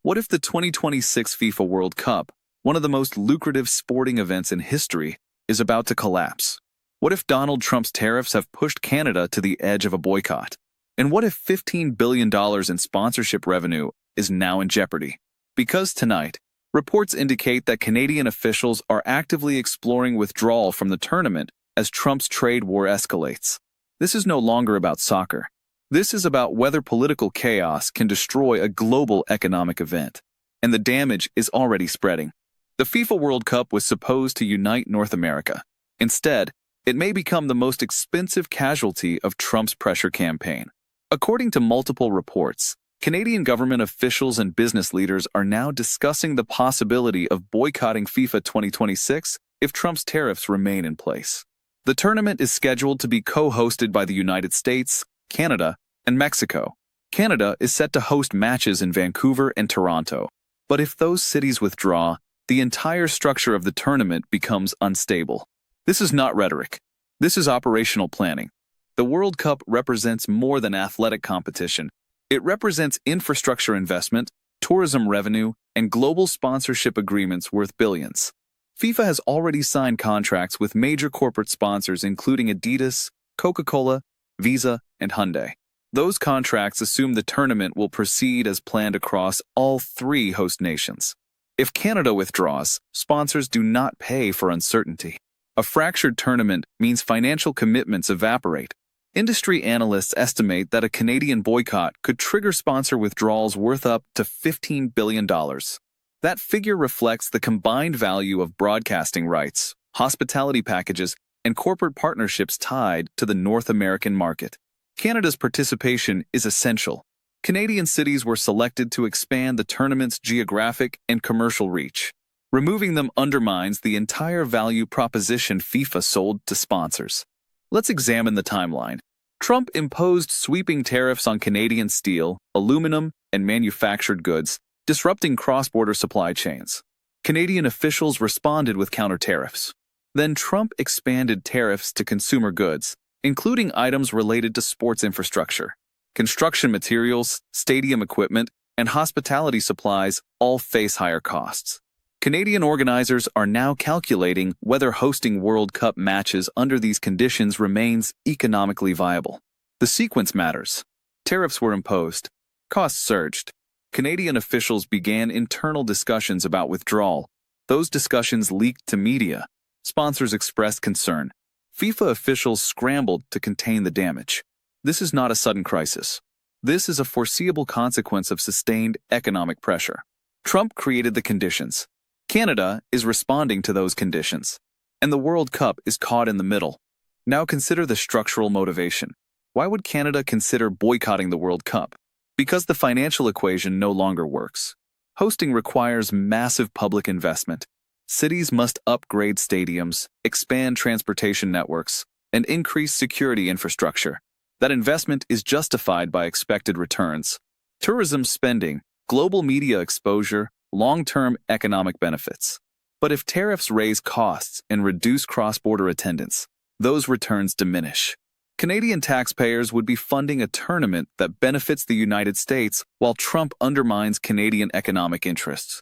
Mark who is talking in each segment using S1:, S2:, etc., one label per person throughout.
S1: What if the 2026 FIFA World Cup, one of the most lucrative sporting events in history, is about to collapse? What if Donald Trump's tariffs have pushed Canada to the edge of a boycott? And what if $15 billion in sponsorship revenue is now in jeopardy? Because tonight, reports indicate that Canadian officials are actively exploring withdrawal from the tournament as Trump's trade war escalates. This is no longer about soccer. This is about whether political chaos can destroy a global economic event. And the damage is already spreading. The FIFA World Cup was supposed to unite North America. Instead, it may become the most expensive casualty of Trump's pressure campaign. According to multiple reports, Canadian government officials and business leaders are now discussing the possibility of boycotting FIFA 2026 if Trump's tariffs remain in place. The tournament is scheduled to be co-hosted by the United States, Canada, and Mexico. Canada is set to host matches in Vancouver and Toronto. But if those cities withdraw, the entire structure of the tournament becomes unstable. This is not rhetoric. This is operational planning. The World Cup represents more than athletic competition. It represents infrastructure investment, tourism revenue, and global sponsorship agreements worth billions. FIFA has already signed contracts with major corporate sponsors including Adidas, Coca-Cola, Visa, and Hyundai. Those contracts assume the tournament will proceed as planned across all three host nations. If Canada withdraws, sponsors do not pay for uncertainty. A fractured tournament means financial commitments evaporate. Industry analysts estimate that a Canadian boycott could trigger sponsor withdrawals worth up to $15 billion. That figure reflects the combined value of broadcasting rights, hospitality packages, and corporate partnerships tied to the North American market. Canada's participation is essential. Canadian cities were selected to expand the tournament's geographic and commercial reach. Removing them undermines the entire value proposition FIFA sold to sponsors. Let's examine the timeline. Trump imposed sweeping tariffs on Canadian steel, aluminum, and manufactured goods, disrupting cross-border supply chains. Canadian officials responded with counter-tariffs. Then Trump expanded tariffs to consumer goods, including items related to sports infrastructure. Construction materials, stadium equipment, and hospitality supplies all face higher costs. Canadian organizers are now calculating whether hosting World Cup matches under these conditions remains economically viable. The sequence matters. Tariffs were imposed. Costs surged. Canadian officials began internal discussions about withdrawal. Those discussions leaked to media. Sponsors expressed concern. FIFA officials scrambled to contain the damage. This is not a sudden crisis. This is a foreseeable consequence of sustained economic pressure. Trump created the conditions. Canada is responding to those conditions. And the World Cup is caught in the middle. Now consider the structural motivation. Why would Canada consider boycotting the World Cup? Because the financial equation no longer works. Hosting requires massive public investment. Cities must upgrade stadiums, expand transportation networks, and increase security infrastructure. That investment is justified by expected returns. Tourism spending, global media exposure, long-term economic benefits. But if tariffs raise costs and reduce cross-border attendance, those returns diminish. Canadian taxpayers would be funding a tournament that benefits the United States while Trump undermines Canadian economic interests.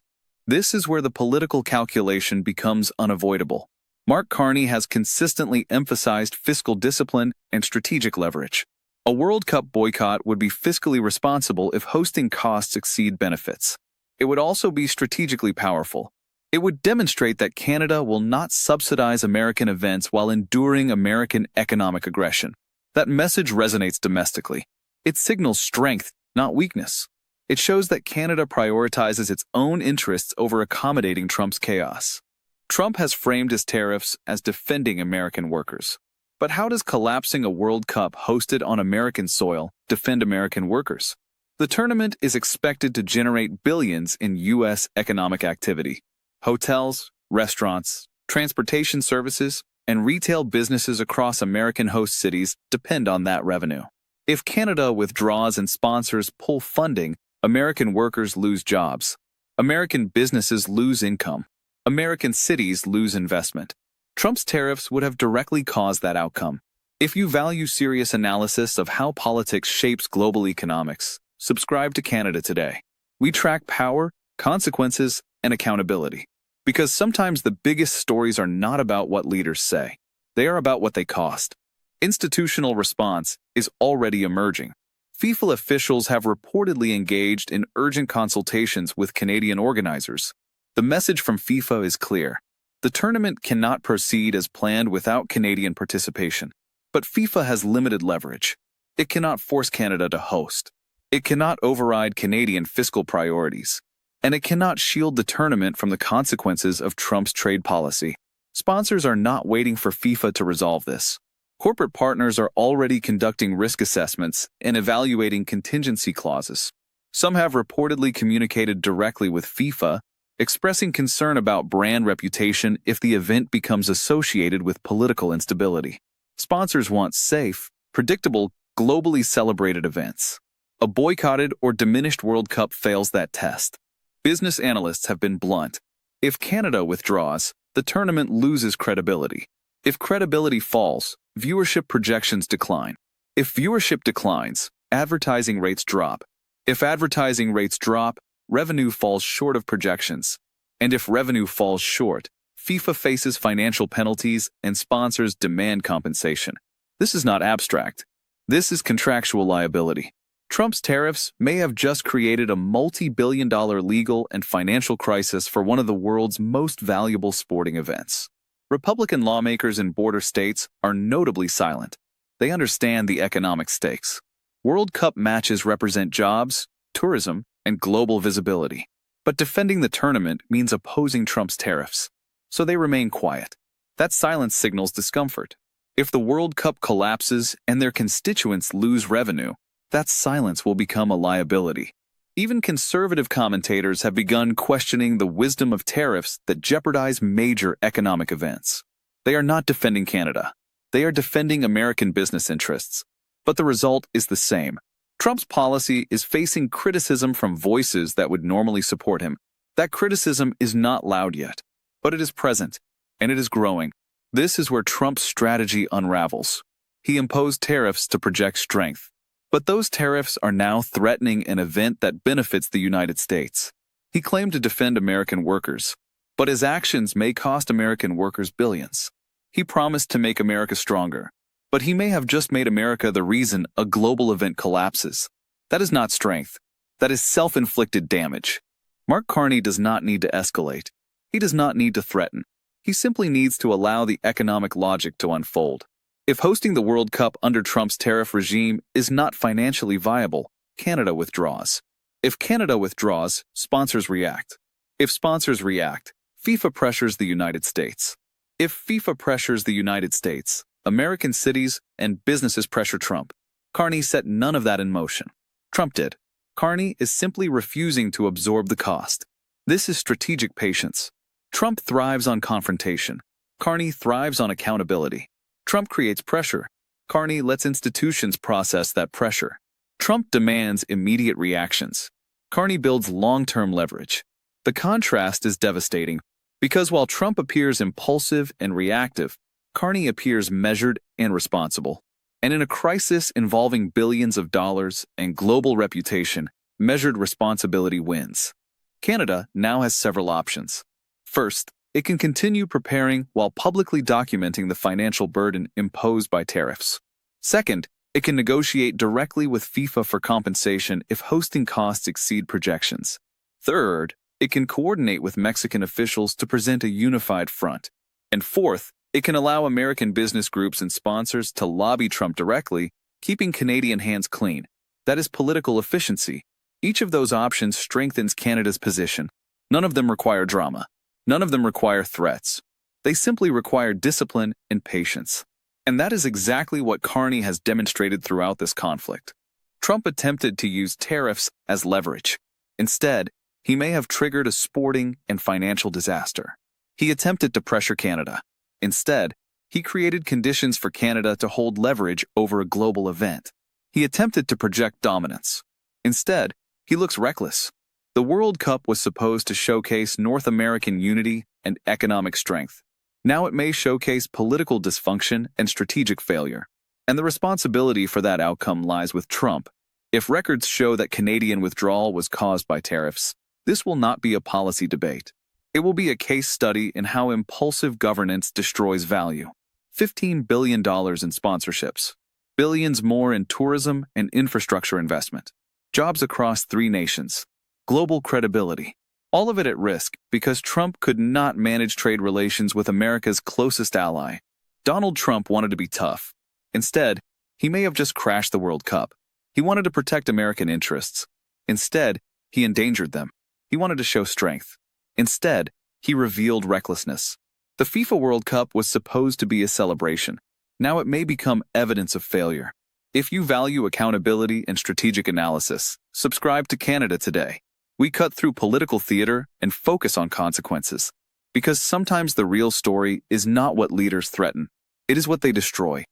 S1: This is where the political calculation becomes unavoidable. Mark Carney has consistently emphasized fiscal discipline and strategic leverage. A World Cup boycott would be fiscally responsible if hosting costs exceed benefits. It would also be strategically powerful. It would demonstrate that Canada will not subsidize American events while enduring American economic aggression. That message resonates domestically. It signals strength, not weakness. It shows that Canada prioritizes its own interests over accommodating Trump's chaos. Trump has framed his tariffs as defending American workers. But how does collapsing a World Cup hosted on American soil defend American workers? The tournament is expected to generate billions in U.S. economic activity. Hotels, restaurants, transportation services, and retail businesses across American host cities depend on that revenue. If Canada withdraws and sponsors pull funding, American workers lose jobs. American businesses lose income. American cities lose investment. Trump's tariffs would have directly caused that outcome. If you value serious analysis of how politics shapes global economics, subscribe to Canada Today. We track power, consequences, and accountability. Because sometimes the biggest stories are not about what leaders say. They are about what they cost. Institutional response is already emerging. FIFA officials have reportedly engaged in urgent consultations with Canadian organizers. The message from FIFA is clear. The tournament cannot proceed as planned without Canadian participation. But FIFA has limited leverage. It cannot force Canada to host. It cannot override Canadian fiscal priorities. And it cannot shield the tournament from the consequences of Trump's trade policy. Sponsors are not waiting for FIFA to resolve this. Corporate partners are already conducting risk assessments and evaluating contingency clauses. Some have reportedly communicated directly with FIFA, expressing concern about brand reputation if the event becomes associated with political instability. Sponsors want safe, predictable, globally celebrated events. A boycotted or diminished World Cup fails that test. Business analysts have been blunt. If Canada withdraws, the tournament loses credibility. If credibility falls, viewership projections decline. If viewership declines, advertising rates drop. If advertising rates drop, revenue falls short of projections. And if revenue falls short, FIFA faces financial penalties and sponsors demand compensation. This is not abstract. This is contractual liability. Trump's tariffs may have just created a multi-billion-dollar legal and financial crisis for one of the world's most valuable sporting events. Republican lawmakers in border states are notably silent. They understand the economic stakes. World Cup matches represent jobs, tourism, and global visibility. But defending the tournament means opposing Trump's tariffs. So they remain quiet. That silence signals discomfort. If the World Cup collapses and their constituents lose revenue, that silence will become a liability. Even conservative commentators have begun questioning the wisdom of tariffs that jeopardize major economic events. They are not defending Canada. They are defending American business interests. But the result is the same. Trump's policy is facing criticism from voices that would normally support him. That criticism is not loud yet, but it is present, and it is growing. This is where Trump's strategy unravels. He imposed tariffs to project strength. But those tariffs are now threatening an event that benefits the United States. He claimed to defend American workers, but his actions may cost American workers billions. He promised to make America stronger, but he may have just made America the reason a global event collapses. That is not strength. That is self-inflicted damage. Mark Carney does not need to escalate. He does not need to threaten. He simply needs to allow the economic logic to unfold. If hosting the World Cup under Trump's tariff regime is not financially viable, Canada withdraws. If Canada withdraws, sponsors react. If sponsors react, FIFA pressures the United States. If FIFA pressures the United States, American cities and businesses pressure Trump. Carney set none of that in motion. Trump did. Carney is simply refusing to absorb the cost. This is strategic patience. Trump thrives on confrontation. Carney thrives on accountability. Trump creates pressure. Carney lets institutions process that pressure. Trump demands immediate reactions. Carney builds long-term leverage. The contrast is devastating because while Trump appears impulsive and reactive, Carney appears measured and responsible. And in a crisis involving billions of dollars and global reputation, measured responsibility wins. Canada now has several options. First, it can continue preparing while publicly documenting the financial burden imposed by tariffs. Second, it can negotiate directly with FIFA for compensation if hosting costs exceed projections. Third, it can coordinate with Mexican officials to present a unified front. And fourth, it can allow American business groups and sponsors to lobby Trump directly, keeping Canadian hands clean. That is political efficiency. Each of those options strengthens Canada's position. None of them require drama. None of them require threats. They simply require discipline and patience. And that is exactly what Carney has demonstrated throughout this conflict. Trump attempted to use tariffs as leverage. Instead, he may have triggered a sporting and financial disaster. He attempted to pressure Canada. Instead, he created conditions for Canada to hold leverage over a global event. He attempted to project dominance. Instead, he looks reckless. The World Cup was supposed to showcase North American unity and economic strength. Now it may showcase political dysfunction and strategic failure. And the responsibility for that outcome lies with Trump. If records show that Canadian withdrawal was caused by tariffs, this will not be a policy debate. It will be a case study in how impulsive governance destroys value. $15 billion in sponsorships, billions more in tourism and infrastructure investment, jobs across 3 nations, global credibility. All of it at risk because Trump could not manage trade relations with America's closest ally. Donald Trump wanted to be tough. Instead, he may have just crashed the World Cup. He wanted to protect American interests. Instead, he endangered them. He wanted to show strength. Instead, he revealed recklessness. The FIFA World Cup was supposed to be a celebration. Now it may become evidence of failure. If you value accountability and strategic analysis, subscribe to Canada Today. We cut through political theater and focus on consequences. Because sometimes the real story is not what leaders threaten. It is what they destroy.